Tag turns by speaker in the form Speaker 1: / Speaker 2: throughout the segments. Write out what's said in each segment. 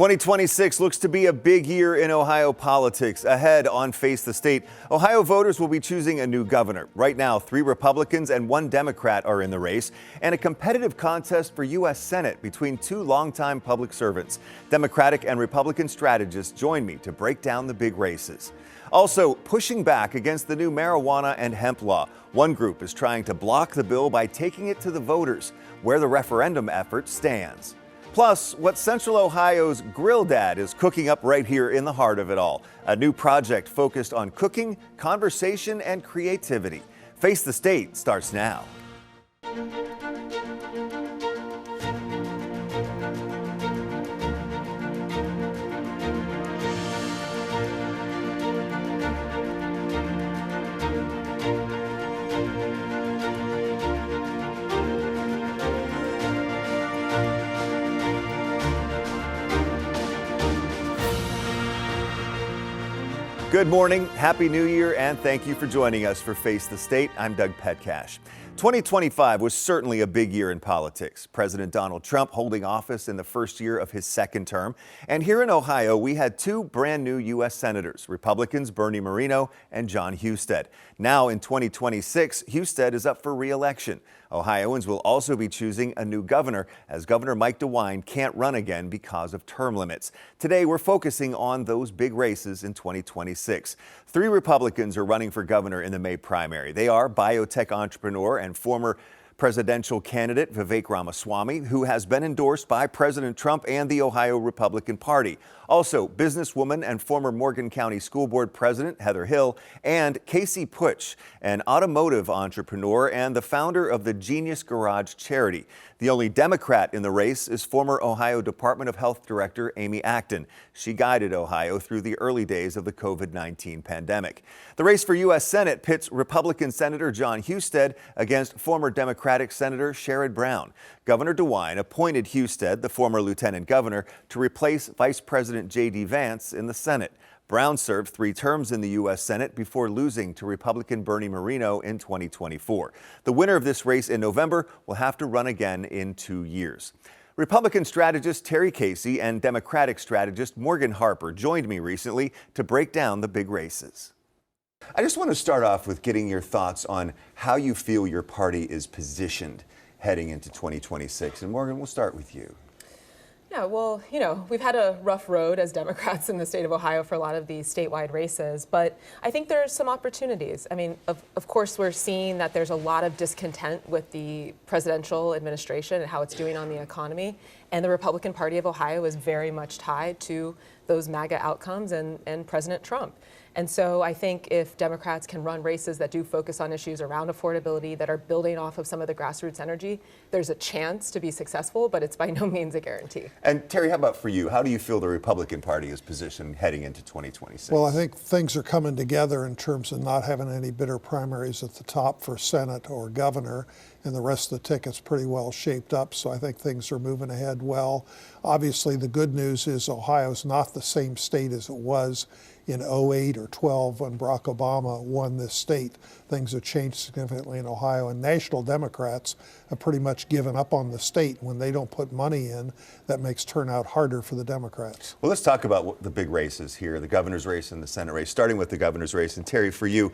Speaker 1: 2026 looks to be a big year in Ohio politics. Ahead on Face the State, Ohio voters will be choosing a new governor. Right now, 3 Republicans and 1 Democrat are in the race, and a competitive contest for U.S. Senate between 2 longtime public servants. Democratic and Republican strategists join me to break down the big races. Also, pushing back against the new marijuana and hemp law. One group is trying to block the bill by taking it to the voters, where the referendum effort stands. Plus, what Central Ohio's Grill Dad is cooking up right here in the heart of it all. A new project focused on cooking, conversation, and creativity. Face the State starts now. Good morning, Happy New Year, and thank you for joining us for Face the State. I'm Doug Petcash. 2025 was certainly a big year in politics. President Donald Trump holding office in the first year of his second term. And here in Ohio, we had 2 brand new U.S. senators, Republicans Bernie Moreno and John Husted. Now in 2026, Husted is up for re-election. Ohioans will also be choosing a new governor, as Governor Mike DeWine can't run again because of term limits. Today, we're focusing on those big races in 2026. 3 Republicans are running for governor in the May primary. They are biotech entrepreneur and former presidential candidate Vivek Ramaswamy, who has been endorsed by President Trump and the Ohio Republican Party. Also, businesswoman and former Morgan County School Board President Heather Hill, and Casey Putsch, an automotive entrepreneur and the founder of the Genius Garage charity. The only Democrat in the race is former Ohio Department of Health Director Amy Acton. She guided Ohio through the early days of the COVID-19 pandemic. The race for U.S. Senate pits Republican Senator John Husted against former Democratic Senator Sherrod Brown. Governor DeWine appointed Husted, the former lieutenant governor, to replace Vice President J.D. Vance in the Senate. Brown served 3 terms in the U.S. Senate before losing to Republican Bernie Moreno in 2024. The winner of this race in November will have to run again in 2 years. Republican strategist Terry Casey and Democratic strategist Morgan Harper joined me recently to break down the big races. I just want to start off with getting your thoughts on how you feel your party is positioned heading into 2026. And Morgan, we'll start with you.
Speaker 2: Yeah, well, we've had a rough road as Democrats in the state of Ohio for a lot of these statewide races, but I think there's some opportunities. I mean, of course, we're seeing that there's a lot of discontent with the presidential administration and how it's doing on the economy, and the Republican Party of Ohio is very much tied to those MAGA outcomes and President Trump. And so I think if Democrats can run races that do focus on issues around affordability, that are building off of some of the grassroots energy, there's a chance to be successful, but it's by no means a guarantee.
Speaker 1: And Terry, how about for you? How do you feel the Republican Party is positioned heading into 2026?
Speaker 3: Well, I think things are coming together in terms of not having any bitter primaries at the top for Senate or governor, and the rest of the ticket's pretty well shaped up, so I think things are moving ahead well. Obviously, the good news is Ohio's not the same state as it was in 08 or 12 when Barack Obama won this state. Things have changed significantly in Ohio, and national Democrats have pretty much given up on the state. When they don't put money in, that makes turnout harder for the Democrats.
Speaker 1: Well, let's talk about the big races here, the governor's race and the Senate race, starting with the governor's race. And Terry, for you,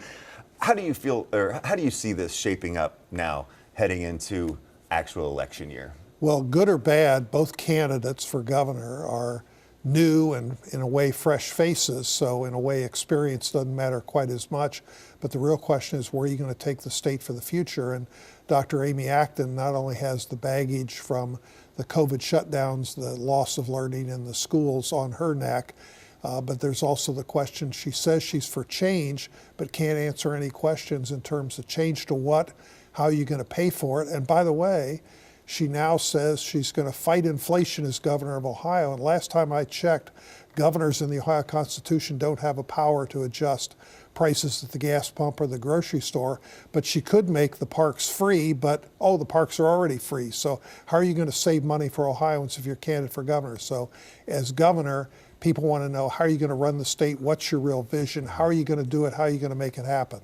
Speaker 1: how do you feel, or how do you see this shaping up now heading into actual election year?
Speaker 3: Well, good or bad, both candidates for governor are new and, in a way, fresh faces. So in a way, experience doesn't matter quite as much. But the real question is, where are you going to take the state for the future? And Dr. Amy Acton not only has the baggage from the COVID shutdowns, the loss of learning in the schools on her neck, but there's also the question, she says she's for change, but can't answer any questions in terms of change to what, how are you going to pay for it? And by the way, she now says she's going to fight inflation as governor of Ohio. And last time I checked, governors in the Ohio Constitution don't have a power to adjust prices at the gas pump or the grocery store. But she could make the parks free, but, the parks are already free. So how are you going to save money for Ohioans if you're a candidate for governor? So as governor, people want to know, how are you going to run the state? What's your real vision? How are you going to do it? How are you going to make it happen?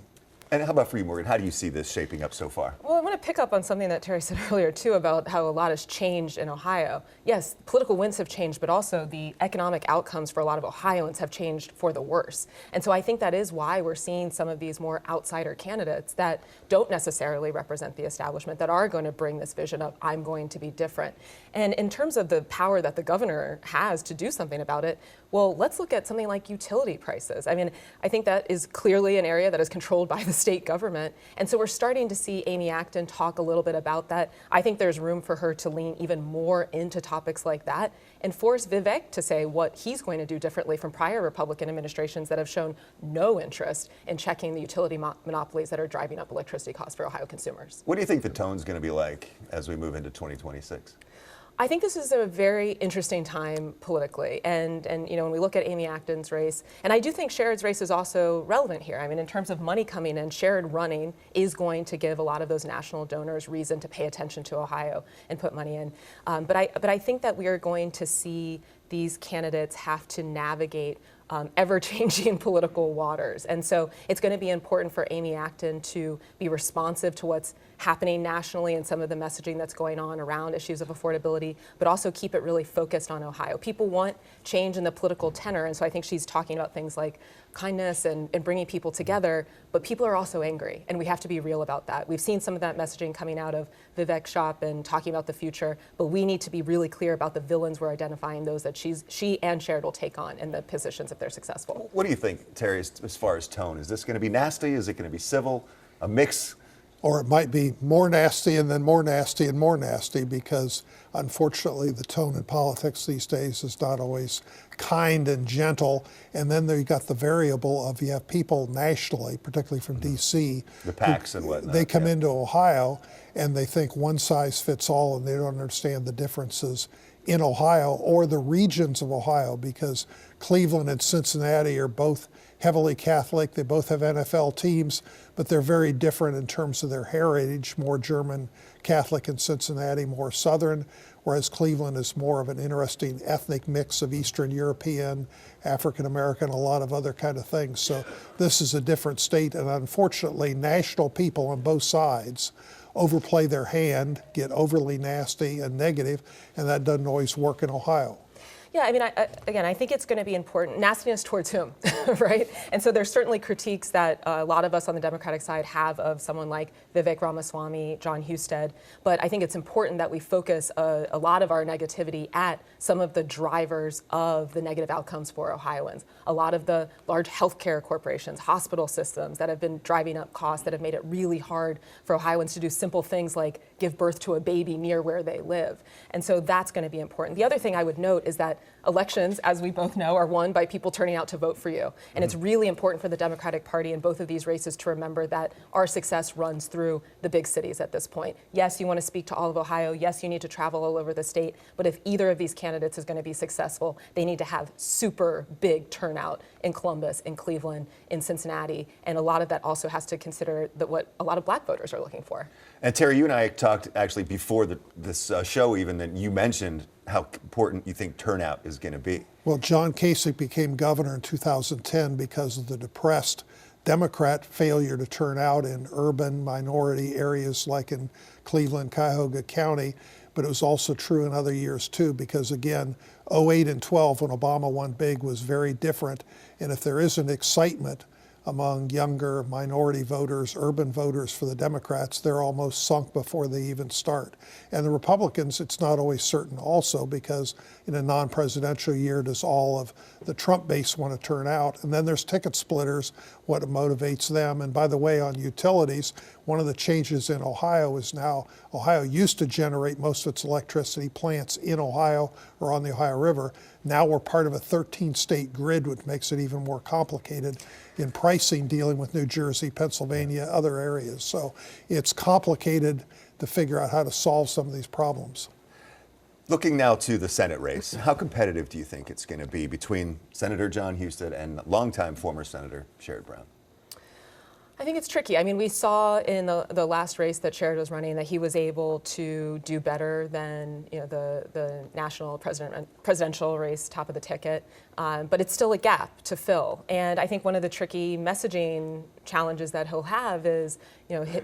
Speaker 1: And how about for you, Morgan? How do you see this shaping up so far?
Speaker 2: Well, I want to pick up on something that Terry said earlier, too, about how a lot has changed in Ohio. Yes, political winds have changed, but also the economic outcomes for a lot of Ohioans have changed for the worse. And so I think that is why we're seeing some of these more outsider candidates that don't necessarily represent the establishment, that are going to bring this vision of, I'm going to be different. And in terms of the power that the governor has to do something about it, well, let's look at something like utility prices. I mean, I think that is clearly an area that is controlled by the state government. And so we're starting to see Amy Acton talk a little bit about that. I think there's room for her to lean even more into topics like that and force Vivek to say what he's going to do differently from prior Republican administrations that have shown no interest in checking the utility monopolies that are driving up electricity costs for Ohio consumers.
Speaker 1: What do you think the tone's going to be like as we move into 2026?
Speaker 2: I think this is a very interesting time politically, and you know, when we look at Amy Acton's race, and I do think Sherrod's race is also relevant here. I mean, in terms of money coming in, Sherrod running is going to give a lot of those national donors reason to pay attention to Ohio and put money in. But I think that we are going to see these candidates have to navigate ever-changing political waters. And so it's going to be important for Amy Acton to be responsive to what's happening nationally and some of the messaging that's going on around issues of affordability, but also keep it really focused on Ohio. People want change in the political tenor, and so I think she's talking about things like kindness and bringing people together, but people are also angry, and we have to be real about that. We've seen some of that messaging coming out of Vivek's shop and talking about the future, but we need to be really clear about the villains we're identifying, those that she and Sherrod will take on in the positions if they're successful.
Speaker 1: What do you think, Terry, as far as tone? Is this going to be nasty? Is it going to be civil? A mix?
Speaker 3: Or it might be more nasty and then more nasty and more nasty, because unfortunately the tone in politics these days is not always kind and gentle. And then you got the variable of, you have people nationally, particularly from DC,
Speaker 1: the PACs and whatnot.
Speaker 3: They come into Ohio and they think one size fits all, and they don't understand the differences in Ohio or the regions of Ohio, because Cleveland and Cincinnati are both heavily Catholic. They both have NFL teams, but they're very different in terms of their heritage, more German Catholic in Cincinnati, more Southern, whereas Cleveland is more of an interesting ethnic mix of Eastern European, African American, a lot of other kind of things. So this is a different state, and unfortunately national people on both sides overplay their hand, get overly nasty and negative, and that doesn't always work in Ohio.
Speaker 2: Yeah, I mean, I think it's going to be important. Nastiness towards whom, right? And so there's certainly critiques that a lot of us on the Democratic side have of someone like Vivek Ramaswamy, John Husted. But I think it's important that we focus a lot of our negativity at some of the drivers of the negative outcomes for Ohioans. A lot of the large healthcare corporations, hospital systems that have been driving up costs, that have made it really hard for Ohioans to do simple things like give birth to a baby near where they live. And so that's going to be important. The other thing I would note is that elections, as we both know, are won by people turning out to vote for you. And it's really important for the Democratic Party in both of these races to remember that our success runs through the big cities at this point. Yes, you want to speak to all of Ohio. Yes, you need to travel all over the state. But if either of these candidates is going to be successful, they need to have super big turnout in Columbus, in Cleveland, in Cincinnati. And a lot of that also has to consider what a lot of black voters are looking for.
Speaker 1: And Terry, you and I talked actually before this show even, that you mentioned how important you think turnout is going to be.
Speaker 3: Well, John Kasich became governor in 2010 because of the depressed Democrat failure to turn out in urban minority areas like in Cleveland, Cuyahoga County. But it was also true in other years too, because again, 08 and 12 when Obama won big was very different. And if there isn't excitement among younger minority voters, urban voters for the Democrats, they're almost sunk before they even start. And the Republicans, it's not always certain also, because in a non-presidential year, does all of the Trump base want to turn out? And then there's ticket splitters, what motivates them. And by the way, on utilities, one of the changes in Ohio is now, Ohio used to generate most of its electricity plants in Ohio or on the Ohio River. Now we're part of a 13-state grid, which makes it even more complicated in pricing, dealing with New Jersey, Pennsylvania, other areas. So it's complicated to figure out how to solve some of these problems.
Speaker 1: Looking now to the Senate race, how competitive do you think it's going to be between Senator John Husted and longtime former Senator Sherrod Brown?
Speaker 2: I think it's tricky. I mean, we saw in the last race that Sherrod was running that he was able to do better than the national presidential race, top of the ticket. But it's still a gap to fill. And I think one of the tricky messaging challenges that he'll have is,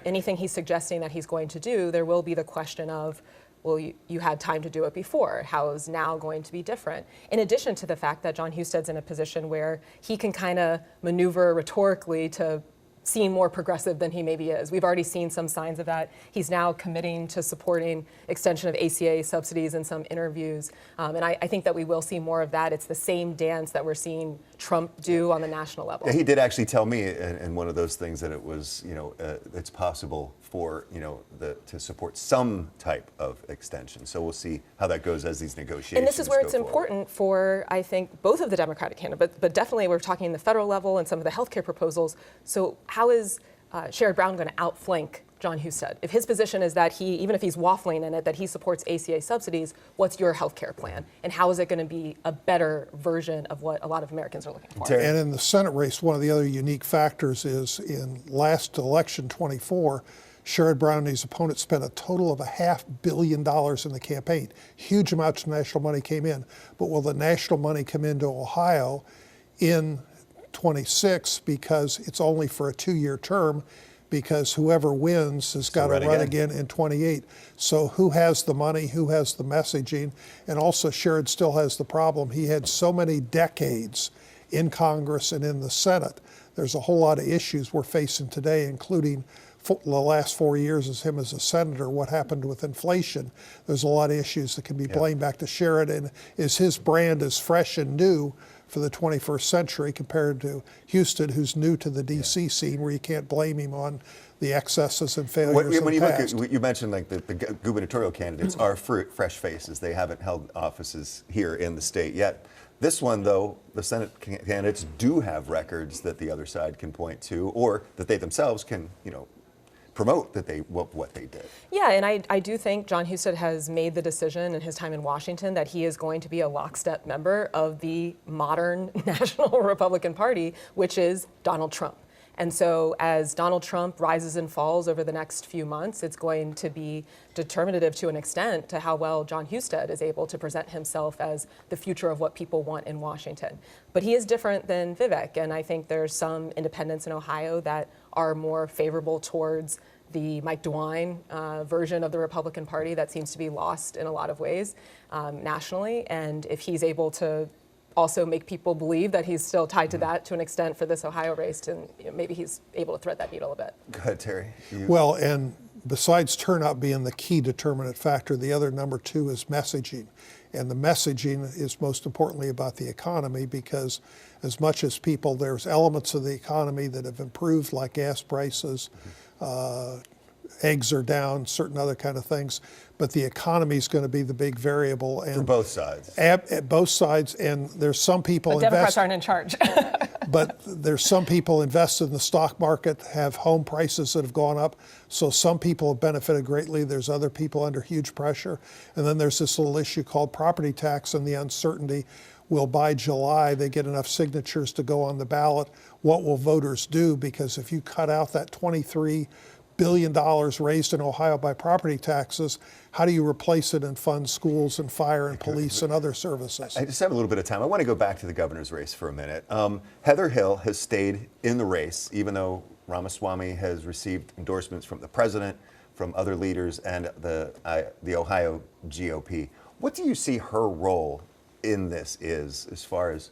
Speaker 2: anything he's suggesting that he's going to do, there will be the question of, well, you had time to do it before. How is now going to be different? In addition to the fact that John Husted's in a position where he can kind of maneuver rhetorically to seem more progressive than he maybe is. We've already seen some signs of that. He's now committing to supporting extension of ACA subsidies in some interviews. And I think that we will see more of that. It's the same dance that we're seeing Trump do on the national level.
Speaker 1: Yeah, he did actually tell me in one of those things that it was, it's possible for, to support some type of extension. So we'll see how that goes as these negotiations
Speaker 2: And this is where it's
Speaker 1: forward.
Speaker 2: important for, I think, both of the Democratic candidates, but definitely we're talking the federal level and some of the healthcare proposals. So how is Sherrod Brown going to outflank John Husted? If his position is that he, even if he's waffling in it, that he supports ACA subsidies, what's your healthcare plan? And how is it going to be a better version of what a lot of Americans are looking for?
Speaker 3: And in the Senate race, one of the other unique factors is in last election, 24, Sherrod Brown and his opponent spent a total of $500 million in the campaign. Huge amounts of national money came in. But will the national money come into Ohio in 26 because it's only for a 2-year term, because whoever wins has got to run again in 28. So who has the money, who has the messaging? And also Sherrod still has the problem. He had so many decades in Congress and in the Senate. There's a whole lot of issues we're facing today, including the last 4 years as him as a senator, what happened with inflation. There's a lot of issues that can be blamed back to Sherrod. And is his brand as fresh and new for the 21st century compared to Husted, who's new to the D.C. scene, where you can't blame him on the excesses and failures in the past.
Speaker 1: Look at, you mentioned like the gubernatorial candidates are fresh faces. They haven't held offices here in the state yet. This one, though, the Senate candidates do have records that the other side can point to, or that they themselves can, promote that what they did.
Speaker 2: Yeah, and I do think John Husted has made the decision in his time in Washington that he is going to be a lockstep member of the modern National Republican Party, which is Donald Trump. And so as Donald Trump rises and falls over the next few months, it's going to be determinative to an extent to how well John Husted is able to present himself as the future of what people want in Washington. But he is different than Vivek, and I think there's some independents in Ohio that are more favorable towards the Mike DeWine version of the Republican Party that seems to be lost in a lot of ways nationally. And if he's able to also make people believe that he's still tied to that to an extent for this Ohio race, and maybe he's able to thread that needle a bit.
Speaker 1: Go ahead, Terry.
Speaker 3: Well, and besides turnout being the key determinant factor, the other number 2 is messaging. And the messaging is most importantly about the economy, because as much as people, there's elements of the economy that have improved, like gas prices, eggs are down, certain other kind of things, but the economy is going to be the big variable. And
Speaker 1: for both sides.
Speaker 3: At both sides, and there's some people
Speaker 2: But Democrats aren't in charge.
Speaker 3: But there's some people invested in the stock market, have home prices that have gone up. So some people have benefited greatly. There's other people under huge pressure. And then there's this little issue called property tax and the uncertainty. Will by July they get enough signatures to go on the ballot? What will voters do? Because if you cut out that $23 billion raised in Ohio by property taxes, how do you replace it and fund schools and fire and police and other services?
Speaker 1: I just have a little bit of time. I want to go back to the governor's race for a minute. Heather Hill has stayed in the race, even though Ramaswamy has received endorsements from the president, from other leaders, and the Ohio GOP. What do you see her role in this is, as far as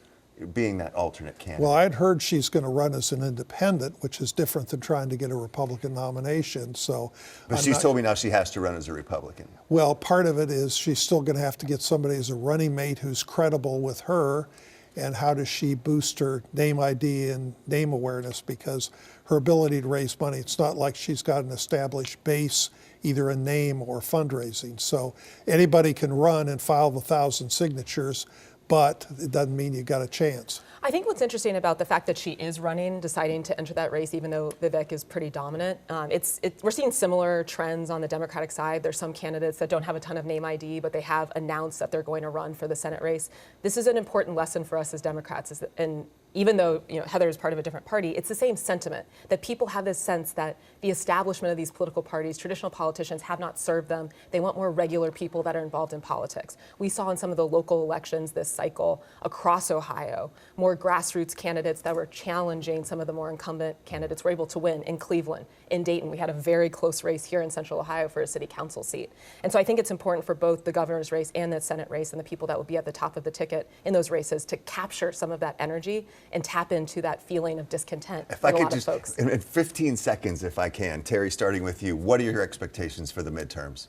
Speaker 1: being that alternate candidate?
Speaker 3: Well, I'd heard she's going to run as an independent, which is different than trying to get a Republican nomination. So,
Speaker 1: but she's told me now she has to run as a Republican.
Speaker 3: Well, part of it is she's still going to have to get somebody as a running mate who's credible with her. And how does she boost her name ID and name awareness? Because her ability to raise money, it's not like she's got an established base, either in name or fundraising. So anybody can run and file the 1,000 signatures, but it doesn't mean you got a chance.
Speaker 2: I think what's interesting about the fact that she is running, deciding to enter that race, even though Vivek is pretty dominant, we're seeing similar trends on the Democratic side. There's some candidates that don't have a ton of name ID, but they have announced that they're going to run for the Senate race. This is an important lesson for us as Democrats, and even though Heather is part of a different party, it's the same sentiment that people have this sense that the establishment of these political parties, traditional politicians, have not served them. They want more regular people that are involved in politics. We saw in some of the local elections this cycle across Ohio, more grassroots candidates that were challenging some of the more incumbent candidates were able to win in Cleveland, in Dayton. We had a very close race here in Central Ohio for a city council seat. And so I think it's important for both the governor's race and the Senate race and the people that will be at the top of the ticket in those races to capture some of that energy and tap into that feeling of discontent
Speaker 1: If I
Speaker 2: with a
Speaker 1: could
Speaker 2: lot
Speaker 1: just,
Speaker 2: of folks.
Speaker 1: in 15 seconds, if I can, Terry, starting with you, what are your expectations for the midterms?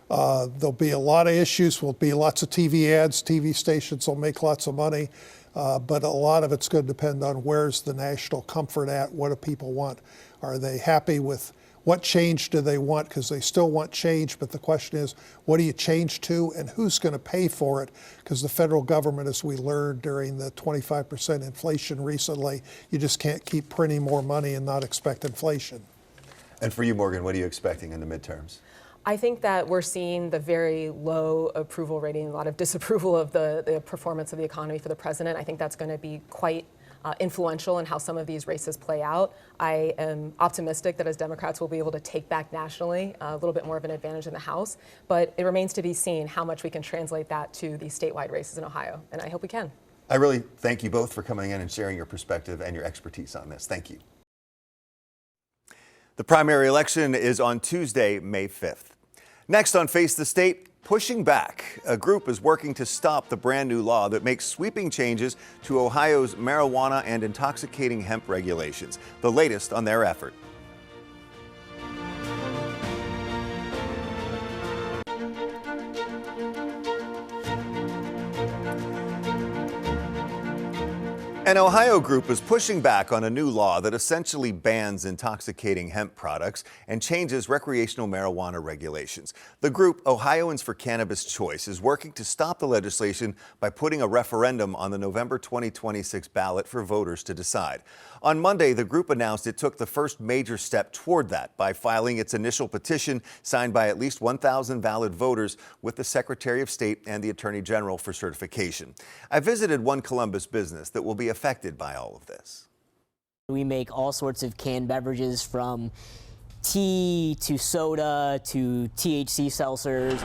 Speaker 3: There'll be a lot of issues. Will be lots of TV ads. TV stations will make lots of money. But a lot of it's going to depend on where's the national comfort at. What do people want? Are they happy with what change do they want? Because they still want change. But the question is, what do you change to and who's going to pay for it? Because the federal government, as we learned during the 25% inflation recently, you just can't keep printing more money and not expect inflation.
Speaker 1: And for you, Morgan, what are you expecting in the midterms?
Speaker 2: I think that we're seeing the very low approval rating, a lot of disapproval of the performance of the economy for the president. I think that's going to be quite influential in how some of these races play out. I am optimistic that as Democrats we'll be able to take back nationally a little bit more of an advantage in the House, but it remains to be seen how much we can translate that to the statewide races in Ohio, and I hope we can.
Speaker 1: I really thank you both for coming in and sharing your perspective and your expertise on this. Thank you. The primary election is on Tuesday, May 5th. Next on Face the State, pushing back. A group is working to stop the brand new law that makes sweeping changes to Ohio's marijuana and intoxicating hemp regulations. The latest on their effort. An Ohio group is pushing back on a new law that essentially bans intoxicating hemp products and changes recreational marijuana regulations. The group, Ohioans for Cannabis Choice, is working to stop the legislation by putting a referendum on the November 2026 ballot for voters to decide. On Monday, the group announced it took the first major step toward that by filing its initial petition signed by at least 1,000 valid voters with the Secretary of State and the Attorney General for certification. I visited one Columbus business that will be affected by all of this.
Speaker 4: We make all sorts of canned beverages, from tea to soda to THC seltzers.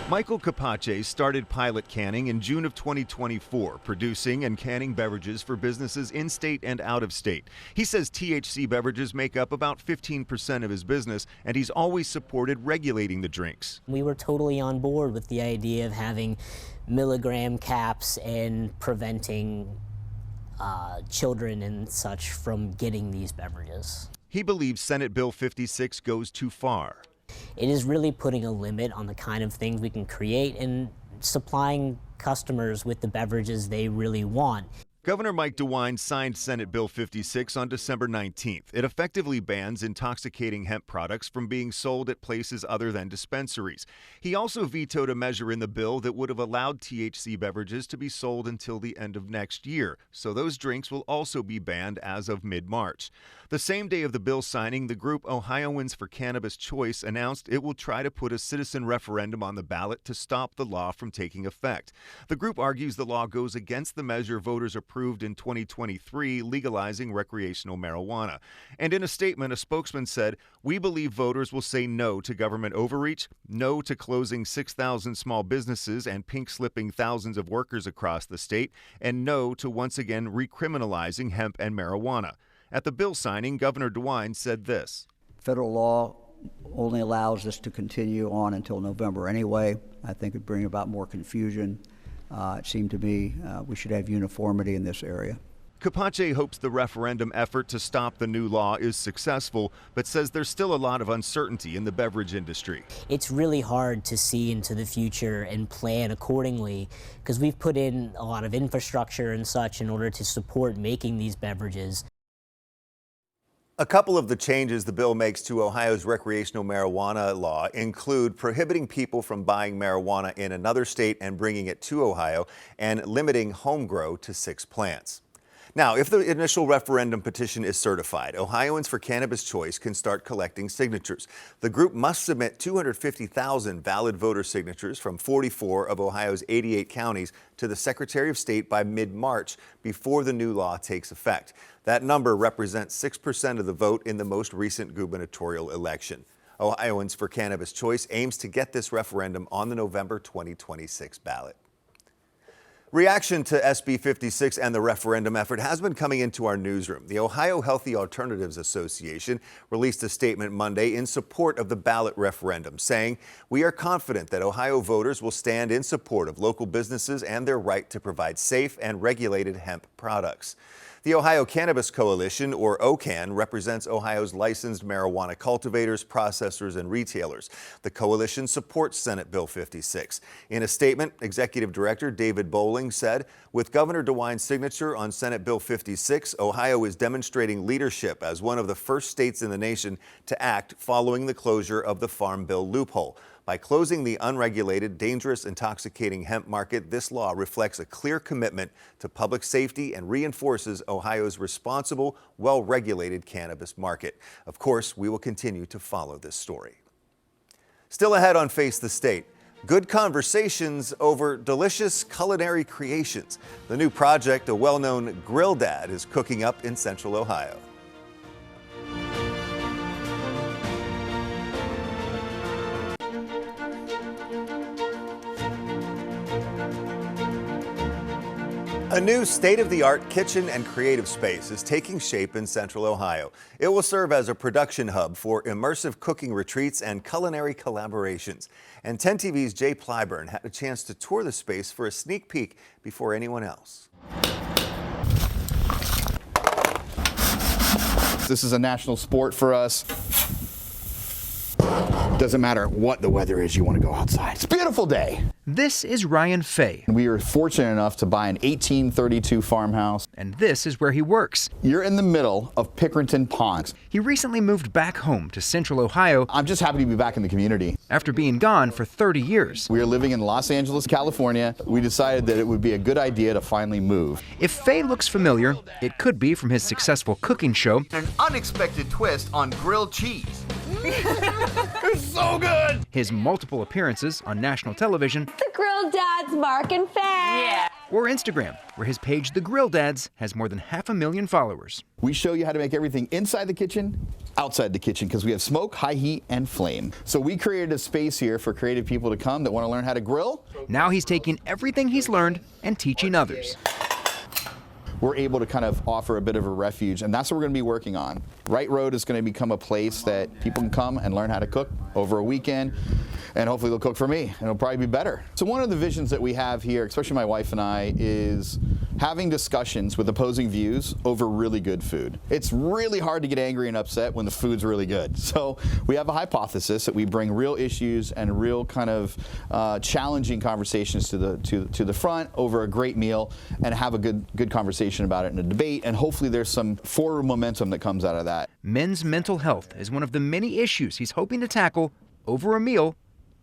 Speaker 5: Michael Capace started pilot canning in June of 2024, producing and canning beverages for businesses in state and out of state. He says THC beverages make up about 15% of his business, and he's always supported regulating the drinks.
Speaker 4: We were totally on board with the idea of having milligram caps and preventing children and such from getting these beverages.
Speaker 5: He believes Senate Bill 56 goes too far.
Speaker 4: It is really putting a limit on the kind of things we can create and supplying customers with the beverages they really want.
Speaker 5: Governor Mike DeWine signed Senate Bill 56 on December 19th. It effectively bans intoxicating hemp products from being sold at places other than dispensaries. He also vetoed a measure in the bill that would have allowed THC beverages to be sold until the end of next year, so those drinks will also be banned as of mid-March. The same day of the bill signing, the group Ohioans for Cannabis Choice announced it will try to put a citizen referendum on the ballot to stop the law from taking effect. The group argues the law goes against the measure voters approved in 2023 legalizing recreational marijuana. And in a statement, a spokesman said, "We believe voters will say no to government overreach, no to closing 6,000 small businesses and pink-slipping thousands of workers across the state, and no to once again recriminalizing hemp and marijuana." At the bill signing, Governor DeWine said this.
Speaker 6: Federal law only allows this to continue on until November anyway. I think it would bring about more confusion. It seemed to me we should have uniformity in this area.
Speaker 5: Capace hopes the referendum effort to stop the new law is successful, but says there's still a lot of uncertainty in the beverage industry.
Speaker 4: It's really hard to see into the future and plan accordingly because we've put in a lot of infrastructure and such in order to support making these beverages.
Speaker 1: A couple of the changes the bill makes to Ohio's recreational marijuana law include prohibiting people from buying marijuana in another state and bringing it to Ohio, and limiting home grow to 6 plants. Now, if the initial referendum petition is certified, Ohioans for Cannabis Choice can start collecting signatures. The group must submit 250,000 valid voter signatures from 44 of Ohio's 88 counties to the Secretary of State by mid-March before the new law takes effect. That number represents 6% of the vote in the most recent gubernatorial election. Ohioans for Cannabis Choice aims to get this referendum on the November 2026 ballot. Reaction to SB 56 and the referendum effort has been coming into our newsroom. The Ohio Healthy Alternatives Association released a statement Monday in support of the ballot referendum, saying, "We are confident that Ohio voters will stand in support of local businesses and their right to provide safe and regulated hemp products." The Ohio Cannabis Coalition, or OCAN, represents Ohio's licensed marijuana cultivators, processors, and retailers. The coalition supports Senate Bill 56. In a statement, Executive Director David Bowling said, "With Governor DeWine's signature on Senate Bill 56, Ohio is demonstrating leadership as one of the first states in the nation to act following the closure of the Farm Bill loophole. By closing the unregulated, dangerous, intoxicating hemp market, this law reflects a clear commitment to public safety and reinforces Ohio's responsible, well-regulated cannabis market." Of course, we will continue to follow this story. Still ahead on Face the State, good conversations over delicious culinary creations. The new project a well-known grill dad is cooking up in Central Ohio. A new state-of-the-art kitchen and creative space is taking shape in Central Ohio. It will serve as a production hub for immersive cooking retreats and culinary collaborations. And 10 TV's Jay Plyburn had a chance to tour the space for a sneak peek before anyone else.
Speaker 7: This is a national sport for us. Doesn't matter what the weather is, you want to go outside. It's a beautiful day.
Speaker 8: This is Ryan Fay.
Speaker 7: We were fortunate enough to buy an 1832 farmhouse.
Speaker 8: And this is where he works.
Speaker 7: You're in the middle of Pickerington Ponds.
Speaker 8: He recently moved back home to Central Ohio
Speaker 7: I'm just happy to be back in the community.
Speaker 8: after being gone for 30 years.
Speaker 7: We are living in Los Angeles, California. We decided that it would be a good idea to finally move.
Speaker 8: If Fay looks familiar, it could be from his successful cooking show,
Speaker 9: An unexpected twist on grilled cheese.
Speaker 7: It's so good!
Speaker 8: his multiple appearances on national television,
Speaker 10: The Grill Dads, Mark and Faye.
Speaker 8: or Instagram, where his page, The Grill Dads, has more than 500,000 followers.
Speaker 7: We show you how to make everything inside the kitchen, outside the kitchen, because we have smoke, high heat, and flame. So we created a space here for creative people to come that want to learn how to grill.
Speaker 8: Now he's taking everything he's learned and teaching others.
Speaker 7: We're able to kind of offer a bit of a refuge, and that's what we're going to be working on. Right Road is going to become a place that people can come and learn how to cook over a weekend, and hopefully they'll cook for me, and it'll probably be better. So one of the visions that we have here, especially my wife and I, is having discussions with opposing views over really good food. It's really hard to get angry and upset when the food's really good. So we have a hypothesis that we bring real issues and real kind of challenging conversations to the front over a great meal, and have a good conversation about it in a debate, and hopefully there's some forward momentum that comes out of that.
Speaker 8: Men's mental health is one of the many issues he's hoping to tackle over a meal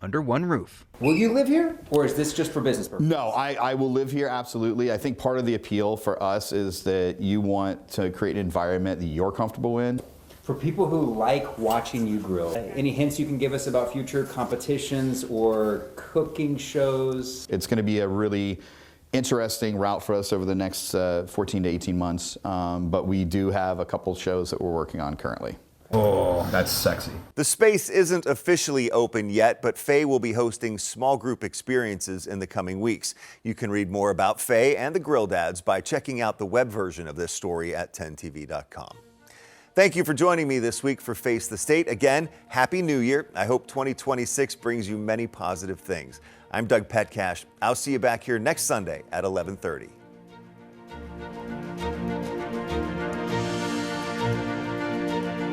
Speaker 8: under one roof.
Speaker 11: Will you live here, or is this just for business purposes?
Speaker 7: No, I will live here, absolutely. I think part of the appeal for us is that you want to create an environment that you're comfortable in.
Speaker 11: For people who like watching you grill, any hints you can give us about future competitions or cooking shows?
Speaker 7: It's going to be a really interesting route for us over the next 14 to 18 months, but we do have a couple shows that we're working on currently.
Speaker 9: Oh, that's sexy.
Speaker 1: The space isn't officially open yet, but Fay will be hosting small group experiences in the coming weeks. You can read more about Fay and the Grill Dads by checking out the web version of this story at 10tv.com. Thank you for joining me this week for Face the State. Again, Happy New Year. I hope 2026 brings you many positive things. I'm Doug Petcash. I'll see you back here next Sunday at 11:30.